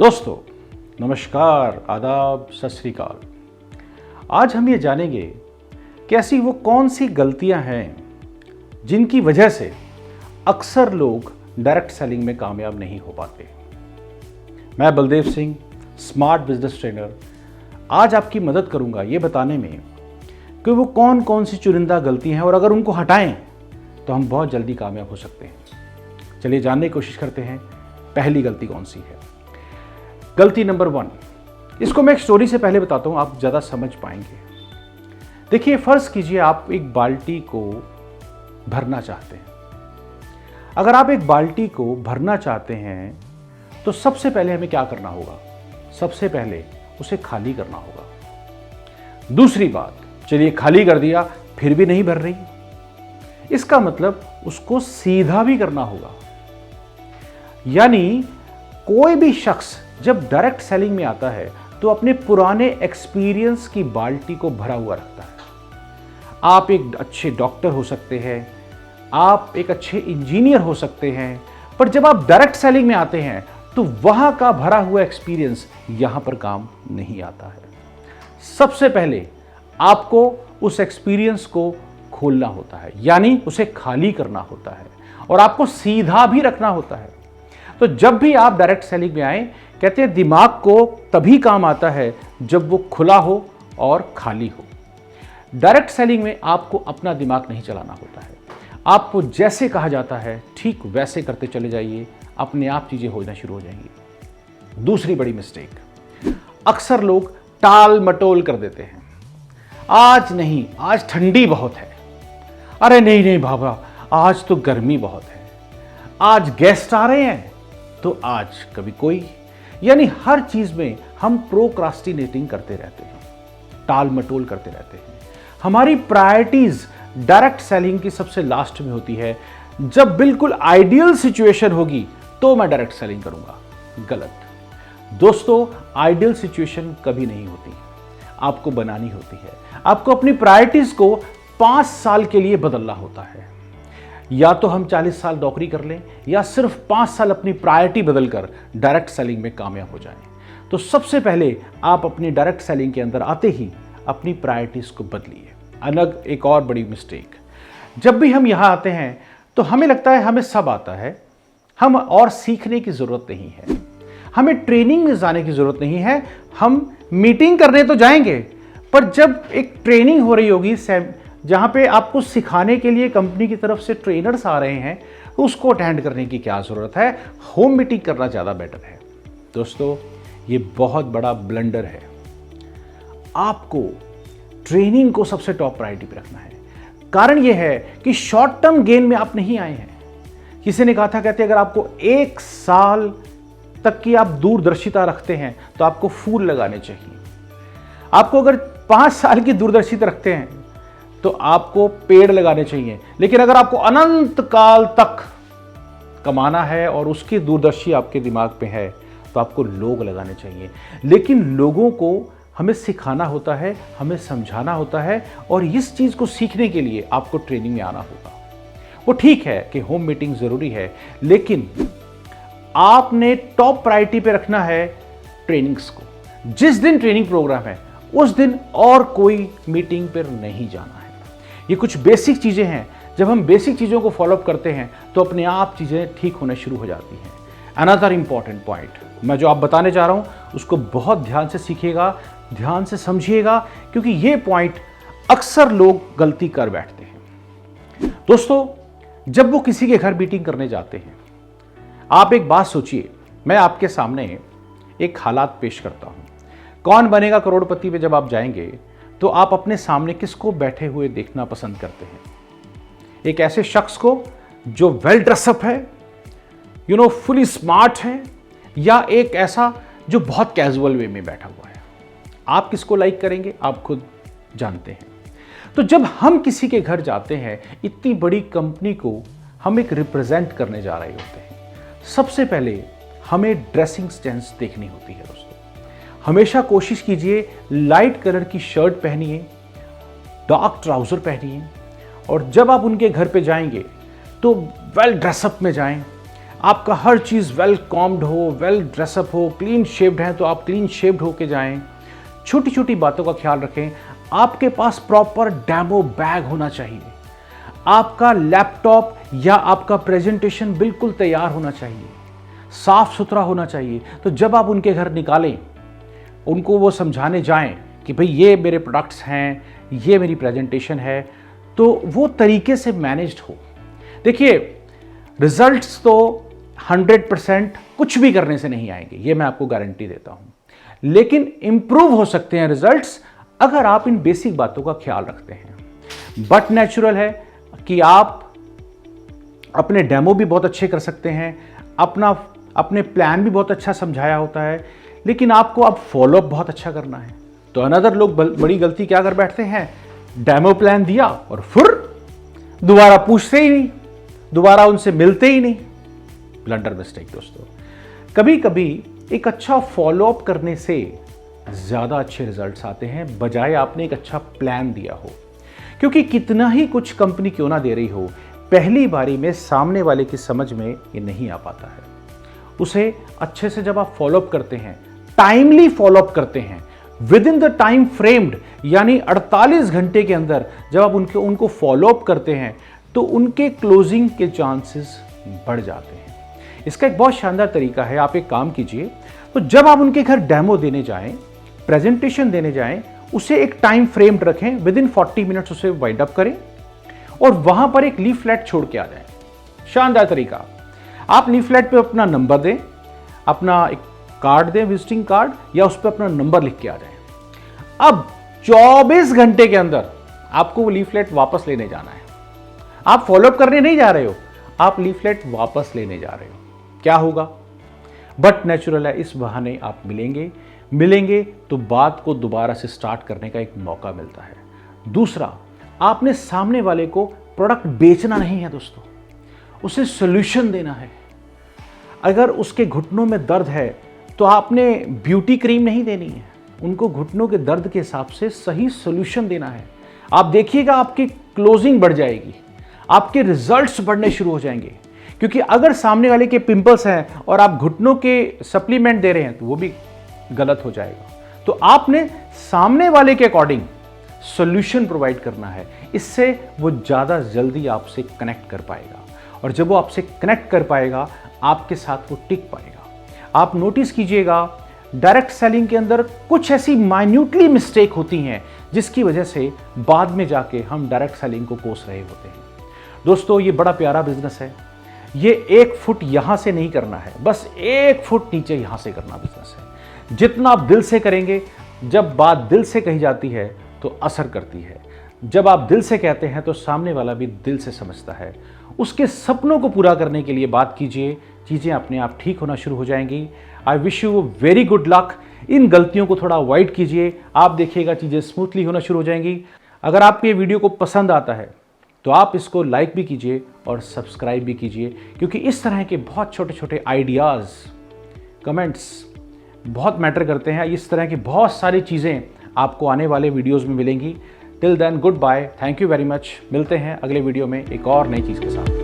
दोस्तों नमस्कार, आदाब, सत श्री अकाल। आज हम ये जानेंगे कि ऐसी वो कौन सी गलतियां हैं जिनकी वजह से अक्सर लोग डायरेक्ट सेलिंग में कामयाब नहीं हो पाते। मैं Baldev Singh, smart business trainer, आज आपकी मदद करूंगा ये बताने में कि वो कौन कौन सी चुनिंदा गलतियां हैं और अगर उनको हटाएं तो हम बहुत जल्दी कामयाब हो सकते हैं। चलिए जानने की कोशिश करते हैं पहली गलती कौन सी है। गलती नंबर 1, इसको मैं एक स्टोरी से पहले बताता हूं, आप ज़्यादा समझ पाएंगे। देखिए, फर्ज कीजिए आप एक बाल्टी को भरना चाहते हैं। अगर आप एक बाल्टी को भरना चाहते हैं तो सबसे पहले हमें क्या करना होगा? सबसे पहले उसे खाली करना होगा। दूसरी बात, चलिए खाली कर दिया फिर भी नहीं भर रही, इसका मतलब उसको सीधा भी करना होगा। यानी कोई भी शख्स जब डायरेक्ट सेलिंग में आता है तो अपने पुराने एक्सपीरियंस की बाल्टी को भरा हुआ रखता है। आप एक अच्छे डॉक्टर हो सकते हैं, आप एक अच्छे इंजीनियर हो सकते हैं, पर जब आप डायरेक्ट सेलिंग में आते हैं तो वहां का भरा हुआ एक्सपीरियंस यहां पर काम नहीं आता है। सबसे पहले आपको उस एक्सपीरियंस को खोलना होता है, यानी उसे खाली करना होता है और आपको सीधा भी रखना होता है। तो जब भी आप डायरेक्ट सेलिंग में आए, कहते हैं दिमाग को तभी काम आता है जब वो खुला हो और खाली हो। डायरेक्ट सेलिंग में आपको अपना दिमाग नहीं चलाना होता है, आपको जैसे कहा जाता है ठीक वैसे करते चले जाइए, अपने आप चीजें होना शुरू हो जाएंगी। दूसरी बड़ी मिस्टेक, अक्सर लोग टाल मटोल कर देते हैं। आज नहीं, आज ठंडी बहुत है, अरे नहीं नहीं बाबा आज तो गर्मी बहुत है, आज गेस्ट आ रहे हैं तो आज कभी कोई, यानी हर चीज में हम प्रोक्रास्टिनेटिंग करते रहते हैं, टाल मटोल करते रहते हैं। हमारी प्रायोरिटीज डायरेक्ट सेलिंग की सबसे लास्ट में होती है। जब बिल्कुल आइडियल सिचुएशन होगी तो मैं डायरेक्ट सेलिंग करूंगा। गलत दोस्तों, आइडियल सिचुएशन कभी नहीं होती, आपको बनानी होती है। आपको अपनी प्रायोरिटीज को 5 साल के लिए बदलना होता है। या तो हम 40 साल नौकरी कर लें या सिर्फ 5 साल अपनी प्रायोरिटी बदलकर डायरेक्ट सेलिंग में कामयाब हो जाएं। तो सबसे पहले आप अपनी डायरेक्ट सेलिंग के अंदर आते ही अपनी प्रायोरिटीज को बदलिए। अलग एक और बड़ी मिस्टेक, जब भी हम यहां आते हैं तो हमें लगता है हमें सब आता है, हम और सीखने की जरूरत नहीं है, हमें ट्रेनिंग में जाने की जरूरत नहीं है। हम मीटिंग करने तो जाएंगे, पर जब एक ट्रेनिंग हो रही होगी जहां पे आपको सिखाने के लिए कंपनी की तरफ से ट्रेनर्स आ रहे हैं, उसको अटेंड करने की क्या जरूरत है? होम मीटिंग करना ज्यादा बेटर है। दोस्तों, ये बहुत बड़ा ब्लंडर है। आपको ट्रेनिंग को सबसे टॉप प्रायोरिटी पे रखना है। कारण यह है कि शॉर्ट टर्म गेन में आप नहीं आए हैं। किसी ने कहा था, कहते अगर आपको 1 साल तक की आप दूरदर्शिता रखते हैं तो आपको फूल लगाने चाहिए। आपको अगर 5 साल की दूरदर्शिता रखते हैं तो आपको पेड़ लगाने चाहिए। लेकिन अगर आपको अनंत काल तक कमाना है और उसकी दूरदर्शी आपके दिमाग पे है तो आपको लोग लगाने चाहिए। लेकिन लोगों को हमें सिखाना होता है, हमें समझाना होता है, और इस चीज को सीखने के लिए आपको ट्रेनिंग में आना होगा। वो ठीक है कि होम मीटिंग जरूरी है, लेकिन आपने टॉप प्रायोरिटी पे रखना है ट्रेनिंग्स को। जिस दिन ट्रेनिंग प्रोग्राम है उस दिन और कोई मीटिंग पर नहीं जाना है। ये कुछ बेसिक चीजें हैं, जब हम बेसिक चीजों को फॉलोअप करते हैं तो अपने आप चीजें ठीक होने शुरू हो जाती हैं। अनदर इंपॉर्टेंट पॉइंट, मैं जो आप बताने जा रहा हूं उसको बहुत ध्यान से सीखिएगा, ध्यान से समझिएगा, क्योंकि ये पॉइंट अक्सर लोग गलती कर बैठते हैं। दोस्तों, जब वो किसी के घर मीटिंग करने जाते हैं, आप एक बात सोचिए, मैं आपके सामने एक हालात पेश करता हूं। कौन बनेगा करोड़पति पे जब आप जाएंगे तो आप अपने सामने किसको बैठे हुए देखना पसंद करते हैं? एक ऐसे शख्स को जो वेल ड्रेसअप है, फुली स्मार्ट है, या एक ऐसा जो बहुत कैजुअल वे में बैठा हुआ है? आप किसको लाइक करेंगे? आप खुद जानते हैं। तो जब हम किसी के घर जाते हैं, इतनी बड़ी कंपनी को हम एक रिप्रेजेंट करने जा रहे होते हैं, सबसे पहले हमें ड्रेसिंग सेंस देखनी होती है। दोस्तों, हमेशा कोशिश कीजिए लाइट कलर की शर्ट पहनिए, डार्क ट्राउजर पहनिए, और जब आप उनके घर पे जाएंगे तो वेल ड्रेसअप में जाएं। आपका हर चीज़ वेल कॉम्ड हो, वेल ड्रेसअप हो, क्लीन शेप्ड है तो आप क्लीन शेप्ड होके जाएं। छोटी छोटी बातों का ख्याल रखें। आपके पास प्रॉपर डेमो बैग होना चाहिए। आपका लैपटॉप या आपका प्रेजेंटेशन बिल्कुल तैयार होना चाहिए, साफ सुथरा होना चाहिए। तो जब आप उनके घर निकालें, उनको वो समझाने जाएं कि भाई ये मेरे प्रोडक्ट्स हैं, ये मेरी प्रेजेंटेशन है, तो वो तरीके से मैनेज्ड हो। देखिए, रिजल्ट्स तो 100% कुछ भी करने से नहीं आएंगे, ये मैं आपको गारंटी देता हूं, लेकिन इंप्रूव हो सकते हैं रिजल्ट्स अगर आप इन बेसिक बातों का ख्याल रखते हैं। बट नेचुरल है कि आप अपने डेमो भी बहुत अच्छे कर सकते हैं, अपने प्लान भी बहुत अच्छा समझाया होता है, लेकिन आपको अब फॉलोअप बहुत अच्छा करना है। तो अनदर लोग बड़ी गलती क्या कर बैठते हैं, डेमो प्लान दिया और फिर दोबारा पूछते ही नहीं, दोबारा उनसे मिलते ही नहीं। ब्लंडर मिस्टेक दोस्तों। कभी कभी एक अच्छा फॉलोअप करने से ज़्यादा अच्छे रिजल्ट्स आते हैं, बजाय आपने एक अच्छा प्लान दिया हो। क्योंकि कितना ही कुछ कंपनी क्यों ना दे रही हो, पहली बारी में सामने वाले की समझ में ये नहीं आ पाता है। उसे अच्छे से जब आप फॉलोअप करते हैं, टाइमली फॉलोअप करते हैं, with in the time framed, यानी 48 घंटे के अंदर जब आप उनको फॉलोअप करते हैं, तो उनके क्लोजिंग के चांसेस बढ़ जाते हैं। इसका एक बहुत शानदार तरीका है। आप एक काम कीजिए, तो जब आप उनके घर डेमो देने जाएं, प्रेजेंटेशन देने जाएं, उसे एक टाइम फ्रेम्ड रखें, विद इन 40 मिनट्स उसे वाइंड अप करें और वहां पर एक लीफलेट छोड़ के आ जाएं। शानदार तरीका। आप लीफलेट पे अपना नंबर दें, अपना एक कार्ड दें, विजिटिंग कार्ड, या उस पर अपना नंबर लिख के आ जाएं। अब 24 घंटे के अंदर आपको वो लीफलेट वापस लेने जाना है। आप फॉलोअप करने नहीं जा रहे हो, आप लीफलेट वापस लेने जा रहे हो। क्या होगा? बट नेचुरल है, इस बहाने आप मिलेंगे तो बात को दोबारा से स्टार्ट करने का एक मौका मिलता है। दूसरा, आपने सामने वाले को प्रोडक्ट बेचना नहीं है दोस्तों, उसे सॉल्यूशन देना है। अगर उसके घुटनों में दर्द है तो आपने ब्यूटी क्रीम नहीं देनी है, उनको घुटनों के दर्द के हिसाब से सही सॉल्यूशन देना है। आप देखिएगा आपकी क्लोजिंग बढ़ जाएगी, आपके रिजल्ट्स बढ़ने शुरू हो जाएंगे। क्योंकि अगर सामने वाले के पिंपल्स हैं और आप घुटनों के सप्लीमेंट दे रहे हैं तो वो भी गलत हो जाएगा। तो आपने सामने वाले के अकॉर्डिंग सॉल्यूशन प्रोवाइड करना है, इससे वो ज़्यादा जल्दी आपसे कनेक्ट कर पाएगा, और जब वो आपसे कनेक्ट कर पाएगा आपके साथ वो टिक पाएगा। आप नोटिस कीजिएगा, डायरेक्ट सेलिंग के अंदर कुछ ऐसी माइन्यूटली मिस्टेक होती हैं जिसकी वजह से बाद में जाके हम डायरेक्ट सेलिंग को कोस रहे होते हैं। दोस्तों, ये बड़ा प्यारा बिजनेस है। ये 1 फुट यहां से नहीं करना है, बस 1 फुट नीचे यहां से करना बिजनेस है। जितना आप दिल से करेंगे, जब बात दिल से कही जाती है तो असर करती है। जब आप दिल से कहते हैं तो सामने वाला भी दिल से समझता है। उसके सपनों को पूरा करने के लिए बात कीजिए, चीज़ें अपने आप ठीक होना शुरू हो जाएंगी। I wish you very good luck. इन गलतियों को थोड़ा अवॉइड कीजिए, आप देखिएगा चीज़ें स्मूथली होना शुरू हो जाएंगी। अगर आपको ये वीडियो को पसंद आता है तो आप इसको लाइक भी कीजिए और सब्सक्राइब भी कीजिए, क्योंकि इस तरह के बहुत छोटे छोटे आइडियाज़, कमेंट्स बहुत मैटर करते हैं। इस तरह की बहुत सारी चीज़ें आपको आने वाले वीडियोस में मिलेंगी। Till then, goodbye, thank you very much. मिलते हैं अगले वीडियो में एक और नई चीज़ के साथ।